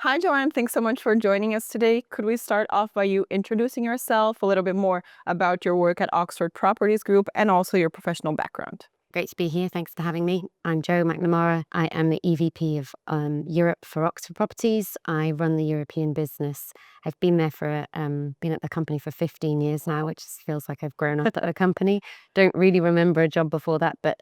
Hi, Joanne. Thanks so much for joining us today. Could we start off by you introducing yourself, a little bit more about your work at Oxford Properties Group, and also your professional background? Great to be here. Thanks for having me. I'm Jo McNamara. I am the EVP of Europe for Oxford Properties. I run the European business. I've been there been at the company for 15 years now, which feels like I've grown up at the company. Don't really remember a job before that, but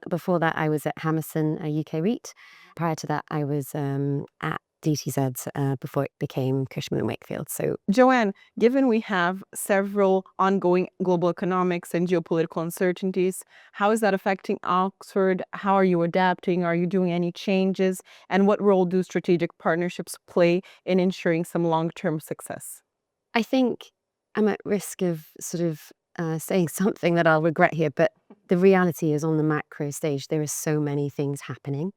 before that I was at Hammerson, a UK REIT. Prior to that, I was at DTZ before it became Cushman & Wakefield. So Joanne, given we have several ongoing global economics and geopolitical uncertainties, how is that affecting Oxford? How are you adapting? Are you doing any changes? And what role do strategic partnerships play in ensuring some long-term success? I think I'm at risk of sort of saying something that I'll regret here, but the reality is on the macro stage, there are so many things happening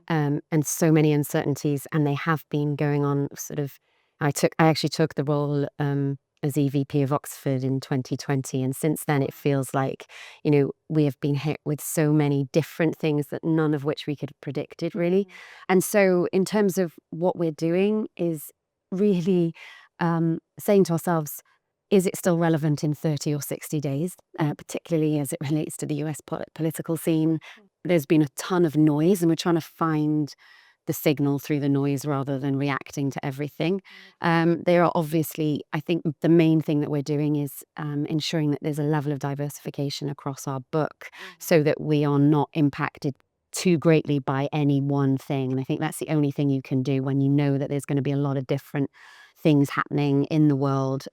and so many uncertainties, and they have been going on sort of. I actually took the role as EVP of Oxford in 2020, and since then it feels like, we have been hit with so many different things that none of which we could have predicted really. And so in terms of what we're doing is really saying to ourselves, is it still relevant in 30 or 60 days, particularly as it relates to the US political scene? There's been a ton of noise, and we're trying to find the signal through the noise rather than reacting to everything. There are obviously, I think the main thing that we're doing is ensuring that there's a level of diversification across our book so that we are not impacted too greatly by any one thing. And I think that's the only thing you can do when you know that there's going to be a lot of different things happening in the world,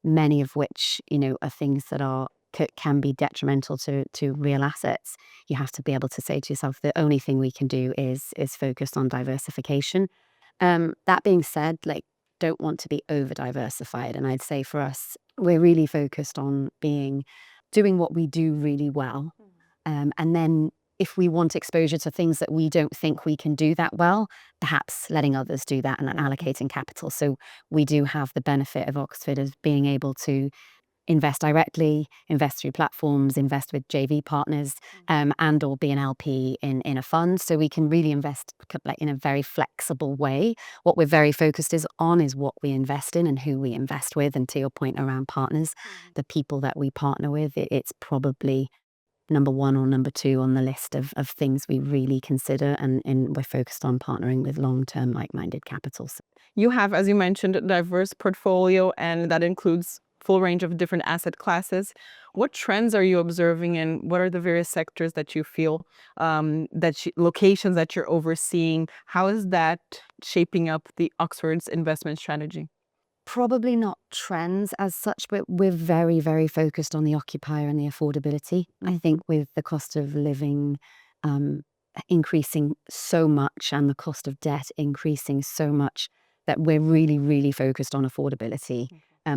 many of which, are things that can be detrimental to real assets. You have to be able to say to yourself, the only thing we can do is focus on diversification. That being said, don't want to be over diversified. And I'd say for us, we're really focused on doing what we do really well. And then if we want exposure to things that we don't think we can do that well, perhaps letting others do that and allocating capital. So we do have the benefit of Oxford as being able to invest directly, invest through platforms, invest with JV partners, and or be an LP in a fund. So we can really invest in a very flexible way. What we're very focused on is what we invest in and who we invest with. And to your point around partners, the people that we partner with, it's probably number one or number two on the list of things we really consider, and we're focused on partnering with long-term like-minded capitals. You have, as you mentioned, a diverse portfolio, and that includes full range of different asset classes. What trends are you observing, and what are the various sectors that you feel, locations that you're overseeing? How is that shaping up the Oxford's investment strategy? Probably not trends as such, but we're very, very focused on the occupier and the affordability. I think with the cost of living increasing so much and the cost of debt increasing so much, that we're really, really focused on affordability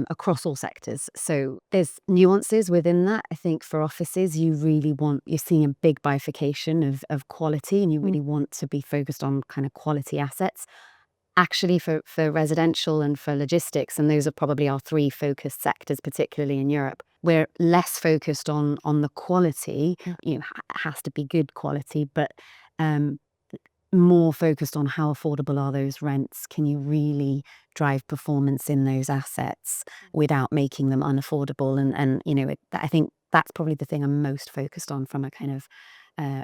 across all sectors. So there's nuances within that. I think for offices, you're seeing a big bifurcation of quality, and you really want to be focused on kind of quality assets. Actually, for residential and for logistics, and those are probably our three focused sectors, particularly in Europe, we're less focused on the quality. It has to be good quality, but more focused on how affordable are those rents. Can you really drive performance in those assets without making them unaffordable? And I think that's probably the thing I'm most focused on from a kind of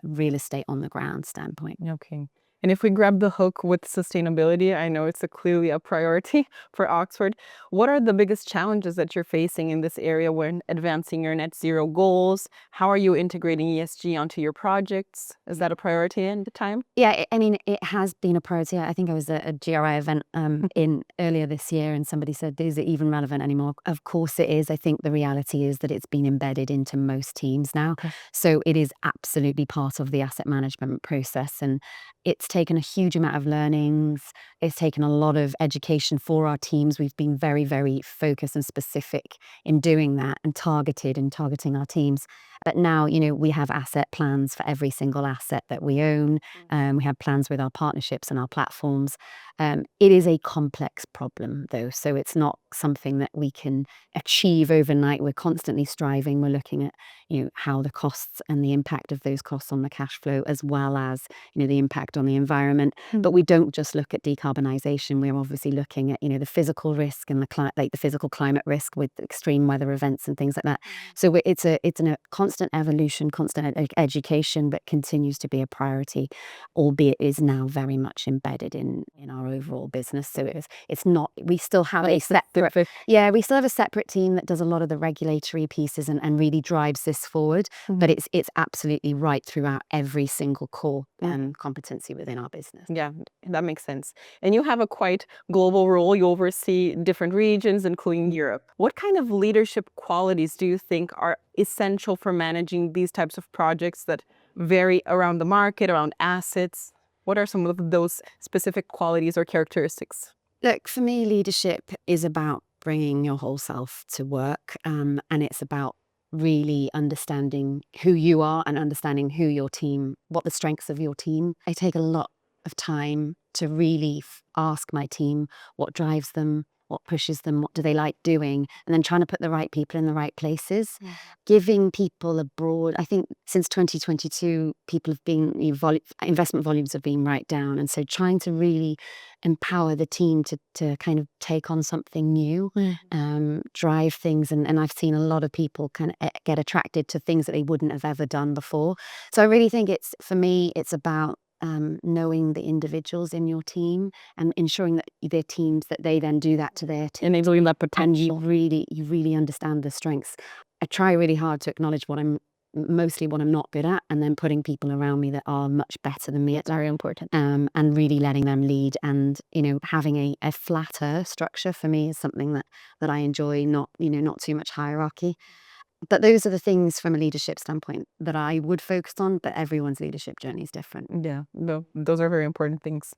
real estate on the ground standpoint. Okay. And if we grab the hook with sustainability, I know it's clearly a priority for Oxford. What are the biggest challenges that you're facing in this area when advancing your net zero goals? How are you integrating ESG onto your projects? Is that a priority in the time? Yeah, I mean, it has been a priority. I think I was at a GRI event in earlier this year, and somebody said, is it even relevant anymore? Of course it is. I think the reality is that it's been embedded into most teams now. Okay. So it is absolutely part of the asset management process, and it's taken a huge amount of learnings. It's taken a lot of education for our teams. We've been very, very focused and specific in doing that, and targeting our teams. But now, we have asset plans for every single asset that we own. We have plans with our partnerships and our platforms. It is a complex problem, though, so it's not something that we can achieve overnight. We're constantly striving. We're looking at, how the costs and the impact of those costs on the cash flow, as well as, the impact on the environment. But we don't just look at decarbonisation. We're obviously looking at, the physical risk and the physical climate risk with extreme weather events and things like that. So it's a constant evolution, constant education, but continues to be a priority, albeit is now very much embedded in our overall business. So it's not. We still have a separate. Yeah, we still have a separate team that does a lot of the regulatory pieces and really drives this forward. But it's absolutely right throughout every single core competency within our business. Yeah, that makes sense. And you have a quite global role. You oversee different regions, including Europe. What kind of leadership qualities do you think are essential for managing these types of projects that vary around the market, around assets? What are some of those specific qualities or characteristics? Look, for me, leadership is about bringing your whole self to work, and it's about really understanding who you are and understanding who your team, what the strengths of your team. I take a lot of time to really ask my team what drives them, what pushes them, what do they like doing, and then trying to put the right people in the right places. Giving people I think since 2022, people have been, investment volumes have been right down. And so trying to really empower the team to kind of take on something new, drive things. And I've seen a lot of people kind of get attracted to things that they wouldn't have ever done before. So I really think for me, it's about knowing the individuals in your team and ensuring that their teams, that they then do that to their team. Enabling that And potential. you really understand the strengths. I try really hard to acknowledge what I'm not good at, and then putting people around me that are much better than me at Very important. and really letting them lead. And having a flatter structure for me is something that I enjoy. Not too much hierarchy. But those are the things from a leadership standpoint that I would focus on, but everyone's leadership journey is different. Yeah, no, those are very important things.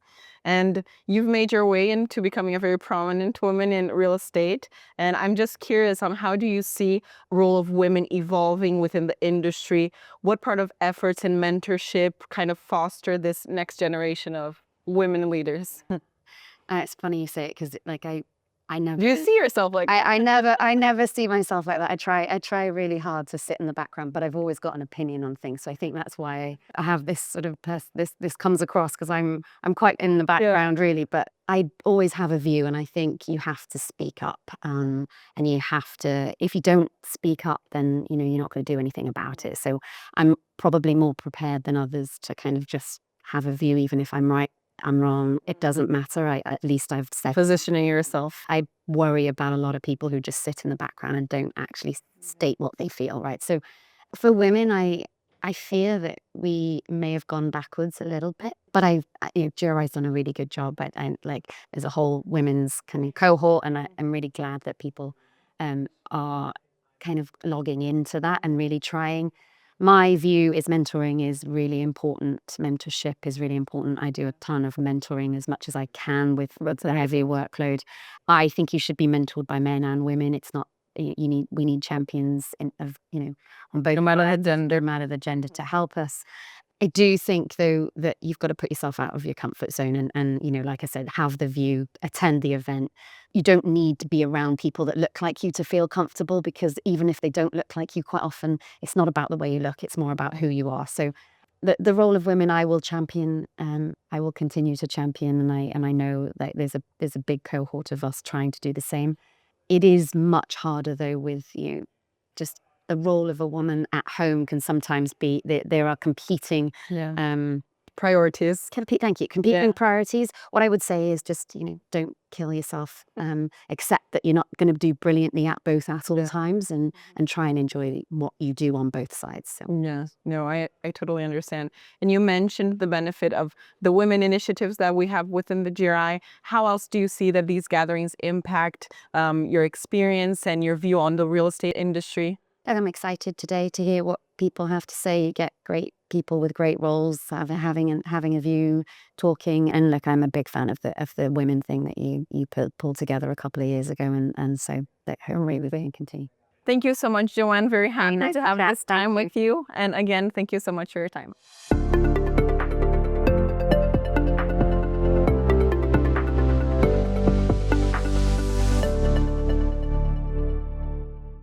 And you've made your way into becoming a very prominent woman in real estate. And I'm just curious on how do you see role of women evolving within the industry? What part of efforts and mentorship kind of foster this next generation of women leaders? It's funny you say it because I never. Do you see yourself like I never see myself like that. I try really hard to sit in the background, but I've always got an opinion on things. So I think that's why I have this sort of this comes across, because I'm quite in the background really, but I always have a view, and I think you have to speak up, and you have to. If you don't speak up, then you're not going to do anything about it. So I'm probably more prepared than others to kind of just have a view, even if I'm right. I'm wrong. It doesn't matter. At least I've said. positioning yourself? I worry about a lot of people who just sit in the background and don't actually state what they feel, right? So for women, I fear that we may have gone backwards a little bit, but GRI's done a really good job. But there's a whole women's kind of cohort, and I'm really glad that people are kind of logging into that and really trying. My view is mentoring is really important. Mentorship is really important. I do a ton of mentoring as much as I can with the heavy workload. I think you should be mentored by men and women. It's not we need champions on both, No matter the gender. no matter the gender, to help us. I do think, though, that you've got to put yourself out of your comfort zone and like I said, have the view, attend the event. You don't need to be around people that look like you to feel comfortable, because even if they don't look like you, quite often it's not about the way you look, it's more about who you are. So the role of women I will champion, I will continue to champion, and I know that there's a big cohort of us trying to do the same. It is much harder, though, with just the role of a woman at home can sometimes be there are competing Priorities. thank you, competing priorities. What I would say is just don't kill yourself. Accept that you're not going to do brilliantly at both at all times, and try and enjoy what you do on both sides. So. Yes, no, I totally understand. And you mentioned the benefit of the women initiatives that we have within the GRI. How else do you see that these gatherings impact your experience and your view on the real estate industry? I'm excited today to hear what people have to say. You get great people with great roles having a view, talking. And look, I'm a big fan of the women thing that you pulled together a couple of years ago, and so that hopefully we can continue. Thank you so much, Joanne. Very happy nice to to have chat. this time with you. And again, thank you so much for your time.